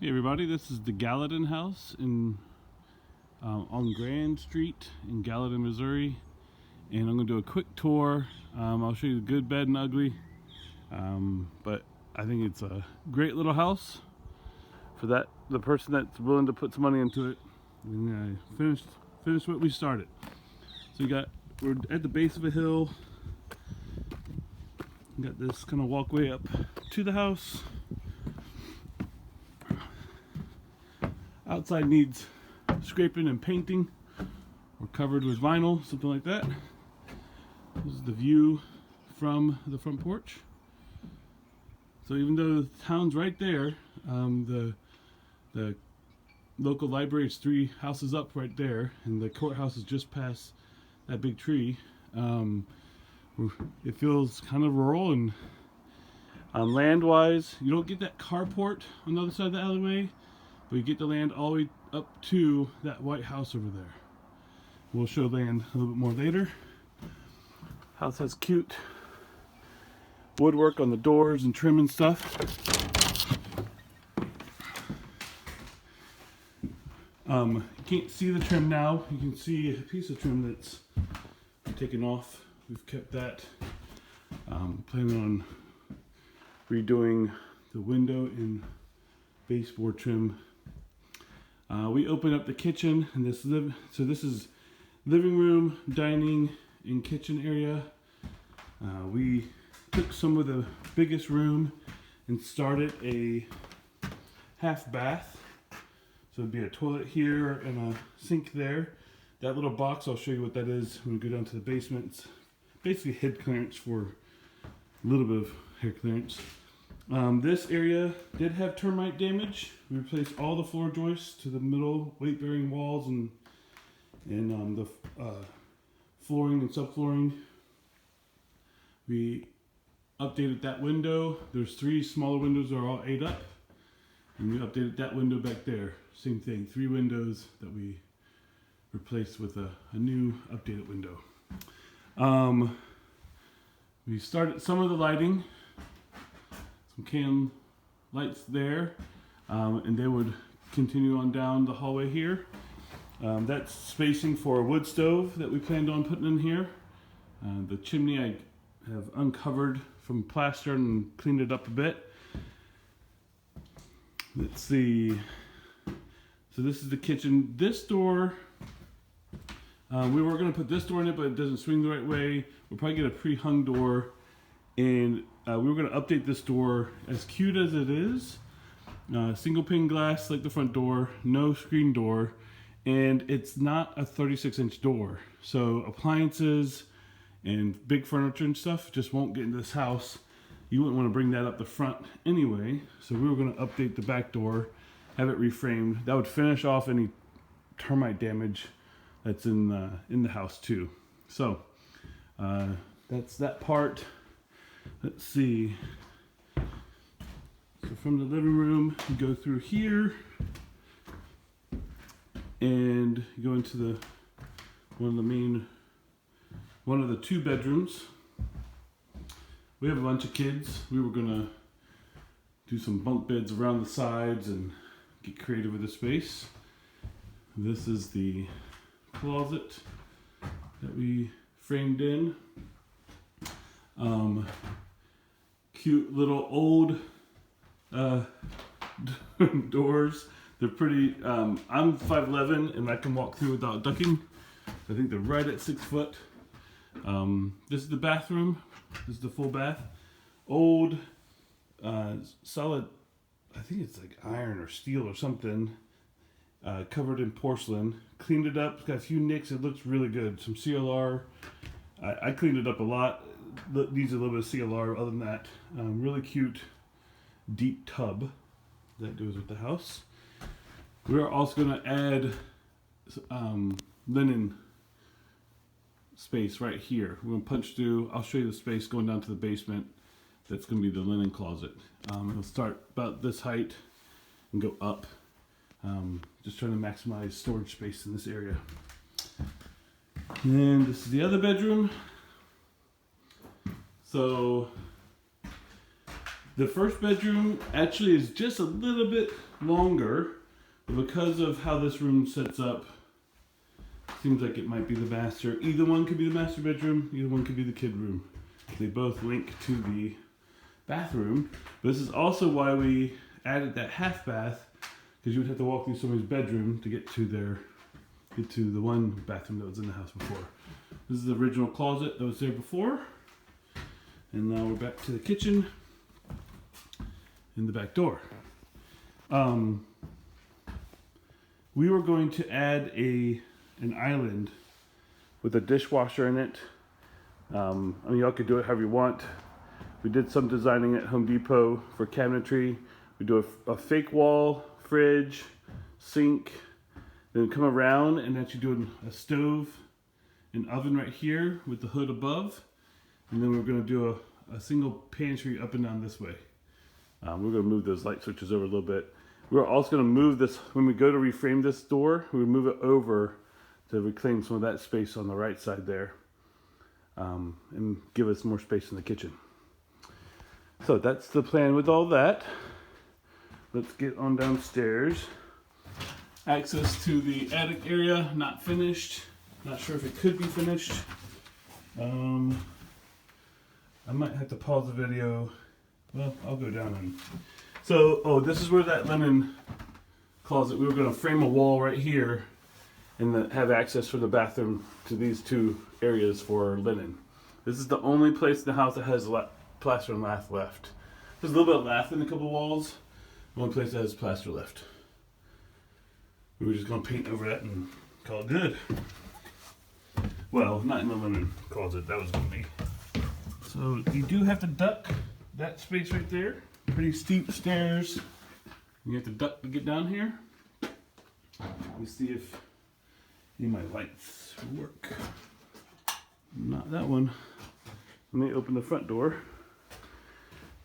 Hey everybody, this is the Gallatin house on Grand Street in Gallatin, Missouri, and I'm going to do a quick tour. I'll show you the good, bad, and ugly, but I think it's a great little house for the person that's willing to put some money into it. And finish what we started. So we're at the base of a hill. We got this kind of walkway up to the house. Outside needs scraping and painting or covered with vinyl, something like that. This is the view from the front porch. So even though the town's right there, the local library is 3 houses up right there, and the courthouse is just past that big tree. It feels kind of rural, and land-wise, you don't get that carport on the other side of the alleyway, but you get the land all the way up to that white house over there. We'll show land a little bit more later. House has cute woodwork on the doors and trim and stuff. You can't see the trim now. You can see a piece of trim that's taken off. We've kept that. Planning on redoing the window and baseboard trim. We open up the kitchen, and so this is living room, dining, and kitchen area. We took some of the biggest room and started a half bath. So it'd be a toilet here and a sink there. That little box, I'll show you what that is when we go down to the basement. It's basically head clearance for a little bit of hair clearance. This area did have termite damage. We replaced all the floor joists to the middle weight-bearing walls and the flooring and subflooring. We updated that window. There's 3 smaller windows that are all 8 up. And we updated that window back there. Same thing, 3 windows that we replaced with a new updated window. We started some of the lighting. Some can lights there, and they would continue on down the hallway here. That's spacing for a wood stove that we planned on putting in here. The chimney I have uncovered from plaster and cleaned it up a bit. Let's see. So this is the kitchen. This door, we were going to put this door in it, but it doesn't swing the right way. We'll probably get a pre-hung door, and we were going to update this door. As cute as it is, single pane glass like the front door, no screen door, and it's not a 36-inch door. So appliances and big furniture and stuff just won't get into this house. You wouldn't want to bring that up the front anyway. So we were going to update the back door, have it reframed. That would finish off any termite damage that's in the house too. So that's that part. Let's see. So from the living room, you go through here, and you go into one of the 2 bedrooms. We have a bunch of kids. We were gonna do some bunk beds around the sides and get creative with the space. This is the closet that we framed in. Cute little old doors. They're pretty. I'm 5'11" and I can walk through without ducking. I think they're right at 6 foot. This is the bathroom. This is the full bath. Old, solid. I think it's like iron or steel or something. Covered in porcelain. Cleaned it up. It's got a few nicks. It looks really good. Some CLR. I cleaned it up a lot. Needs a little bit of CLR. Other than that, really cute deep tub that goes with the house. We're also going to add linen space right here. We're going to punch through. I'll show you the space going down to the basement. That's going to be the linen closet. It'll start about this height and go up. Just trying to maximize storage space in this area. And this is the other bedroom. So The first bedroom actually is just a little bit longer, but because of how this room sets up, seems like it might be the master. Either one could be the master bedroom, either one could be the kid room. They both link to the bathroom. But this is also why we added that half bath, because you would have to walk through somebody's bedroom to get to the one bathroom that was in the house before. This is the original closet that was there before. And now we're back to the kitchen and the back door. We were going to add an island with a dishwasher in it. I mean, y'all could do it however you want. We did some designing at Home Depot for cabinetry. We do a fake wall, fridge, sink, then come around and actually do a stove, an oven right here with the hood above. And then we're going to do a single pantry up and down this way. We're going to move those light switches over a little bit. We're also going to move this, when we go to reframe this door, we move it over to reclaim some of that space on the right side there, and give us more space in the kitchen. So that's the plan with all that. Let's get on downstairs. Access to the attic area, not finished. Not sure if it could be finished. I might have to pause the video. Well, I'll go down and... So, this is where that linen closet, we were going to frame a wall right here and have access for the bathroom to these two areas for linen. This is the only place in the house that has plaster and lath left. There's a little bit of lath in a couple walls. The only place that has plaster left. We were just going to paint over that and call it good. Well, not in the linen closet, that was going to be. So you do have to duck that space right there. Pretty steep stairs. You have to duck to get down here. Let me see if any of my lights work. Not that one. Let me open the front door.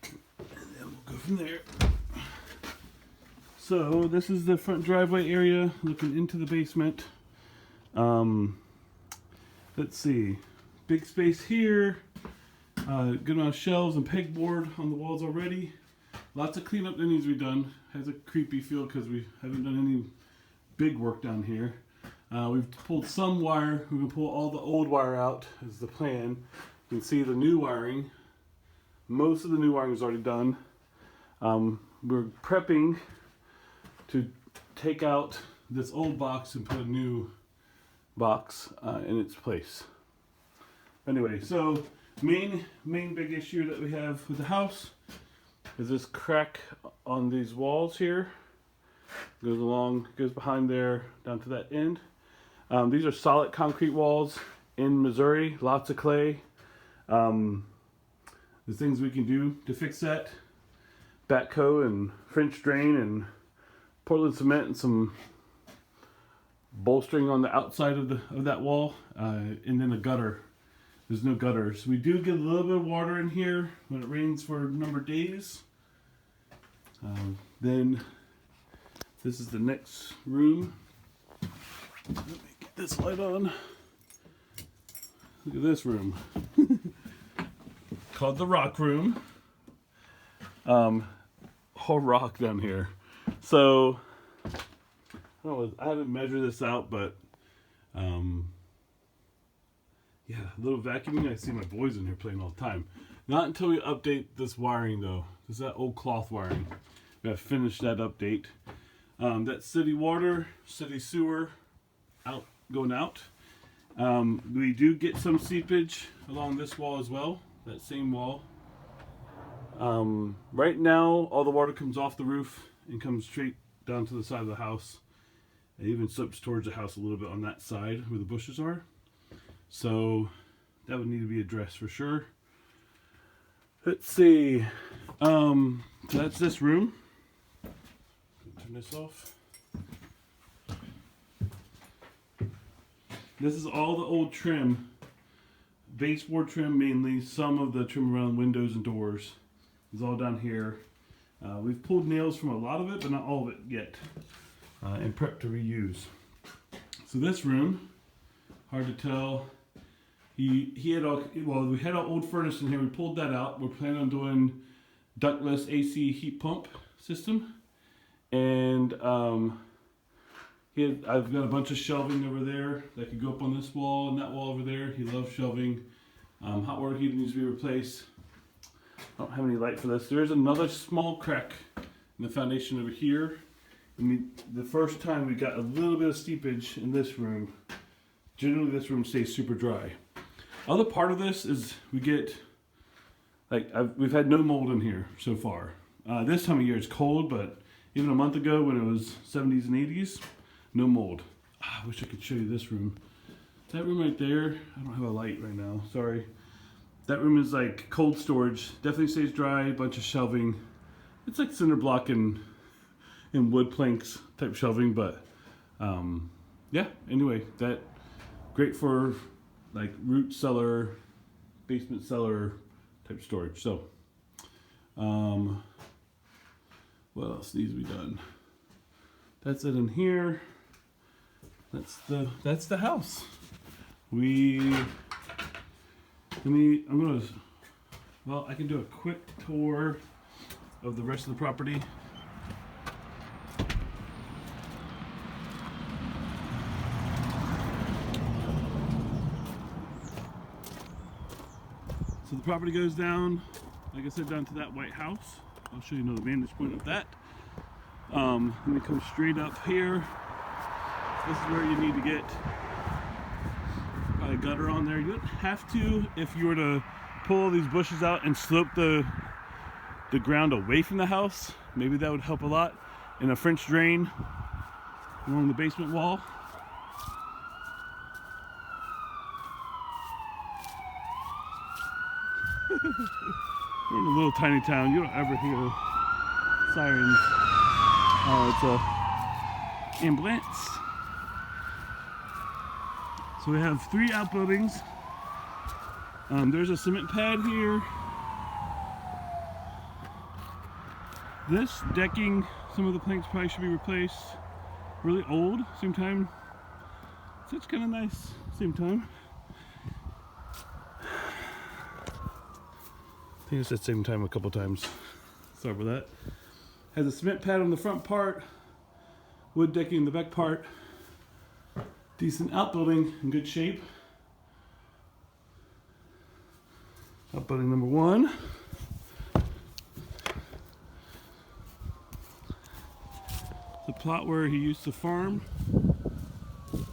And then we'll go from there. So this is the front driveway area looking into the basement. Let's see. Big space here. Good amount of shelves and pegboard on the walls already. Lots of cleanup that needs to be done. Has a creepy feel because we haven't done any big work down here. We've pulled some wire. We're going to pull all the old wire out is the plan. You can see the new wiring. Most of the new wiring is already done. We're prepping to take out this old box and put a new box in its place. Anyway, so main big issue that we have with the house is this crack on these walls here. Goes behind there down to that end. These are solid concrete walls in Missouri, lots of clay. The things we can do to fix that: backhoe and French drain and Portland cement and some bolstering on the outside of that wall, and then a gutter. There's no gutters. We do get a little bit of water in here when it rains for a number of days. Then this is the next room. Let me get this light on. Look at this room. Called the rock room. Whole rock down here. So I haven't measured this out, but yeah, a little vacuuming. I see my boys in here playing all the time. Not until we update this wiring though. This is that old cloth wiring. We have to finish that update. That's city water, city sewer, going out. We do get some seepage along this wall as well. That same wall. Right now, all the water comes off the roof and comes straight down to the side of the house. It even slips towards the house a little bit on that side where the bushes are. So that would need to be addressed for sure. Let's see. So that's this room. Turn this off. This is all the old trim. Baseboard trim mainly. Some of the trim around windows and doors is all down here. We've pulled nails from a lot of it, but not all of it yet. And prepped to reuse. So this room, hard to tell. We had our old furnace in here. We pulled that out. We're planning on doing ductless AC heat pump system. And I've got a bunch of shelving over there that could go up on this wall and that wall over there. He loves shelving. Hot water heater needs to be replaced. I don't have any light for this. There is another small crack in the foundation over here. The first time we got a little bit of steepage in this room. Generally this room stays super dry. Other part of this is we get, we've had no mold in here so far. This time of year it's cold, but even a month ago when it was 70s and 80s, no mold. I wish I could show you this room. That room right there, I don't have a light right now, sorry. That room is like cold storage, definitely stays dry, bunch of shelving. It's like cinder block and wood planks type shelving, but yeah, anyway, that great for like root cellar, basement cellar type storage. So what else needs to be done? That's it in here. That's the house. I can do a quick tour of the rest of the property. So the property goes down, like I said, down to that white house. I'll show you another vantage point of that. And we come straight up here. This is where you need to get probably a gutter on there. You don't have to if you were to pull all these bushes out and slope the ground away from the house. Maybe that would help a lot. And a French drain along the basement wall. We're in a little tiny town. You don't ever hear sirens. It's a ambulance. So we have 3 outbuildings. There's a cement pad here. This decking, some of the planks probably should be replaced. Really old, same time. So it's kind of nice, same time. I think I said same time a couple times. Sorry for that. Has a cement pad on the front part, wood decking in the back part. Decent outbuilding, in good shape. Outbuilding number 1. The plot where he used to farm. You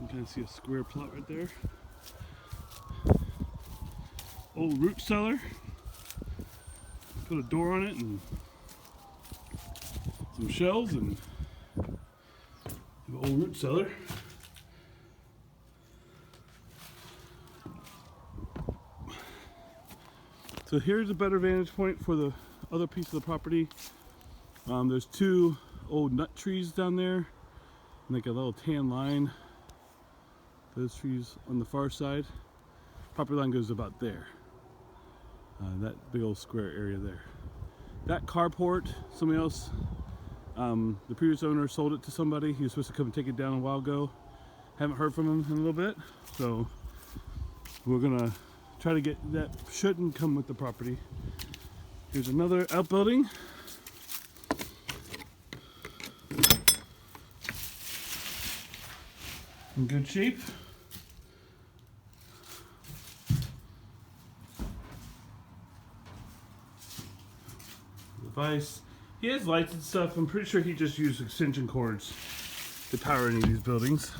can see a square plot right there. Old root cellar. Put a door on it and some shelves and the old root cellar. So here's a better vantage point for the other piece of the property. There's 2 old nut trees down there, like a little tan line. Those trees on the far side. Property line goes about there. That big old square area there. That carport, somebody else, the previous owner sold it to somebody. He was supposed to come and take it down a while ago. Haven't heard from him in a little bit, so we're gonna try to get that. Shouldn't come with the property. Here's another outbuilding. In good shape. Device. He has lights and stuff. I'm pretty sure he just used extension cords to power any of these buildings.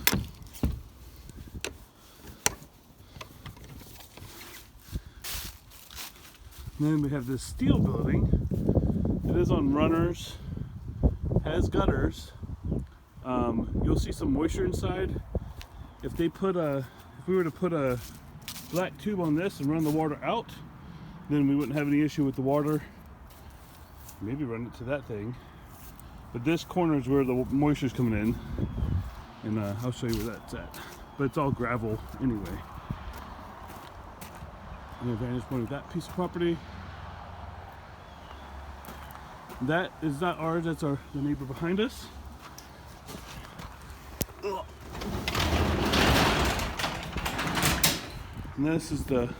And then we have this steel building. It is on runners, has gutters. You'll see some moisture inside. If we were to put a black tube on this and run the water out, then we wouldn't have any issue with the water. Maybe run it to that thing. But this corner is where the moisture is coming in, and I'll show you where that's at. But it's all gravel anyway. And the vantage point of that piece of property. That is not ours, that's the neighbor behind us. And this is the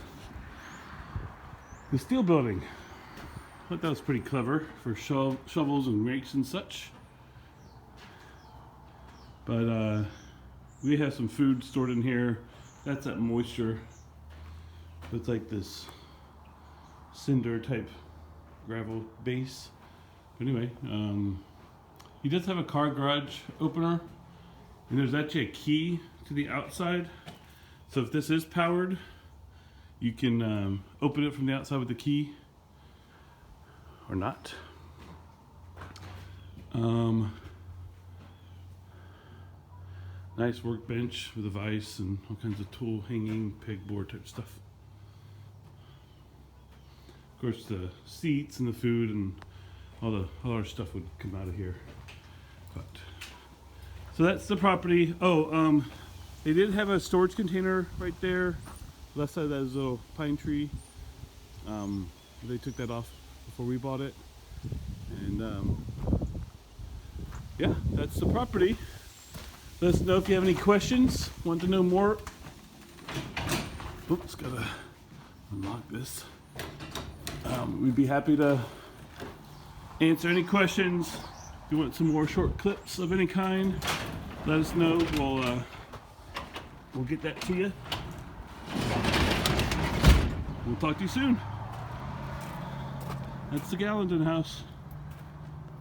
The steel building. I thought that was pretty clever for shovels and rakes and such. But we have some food stored in here. That's that moisture. It's like this cinder type gravel base. But anyway, he does have a car garage opener, and there's actually a key to the outside. So if this is powered, you can open it from the outside with the key, or not. Nice workbench with a vise and all kinds of tool hanging, pegboard type stuff. Of course, the seats and the food and all our stuff would come out of here. But so that's the property. Oh, they did have a storage container right there. Left side of that is a little pine tree. They took that off before we bought it. And yeah, that's the property. Let us know if you have any questions, want to know more. Oops, gotta unlock this. We'd be happy to answer any questions. If you want some more short clips of any kind, let us know. We'll get that to you. We'll talk to you soon. That's the Gallatin house.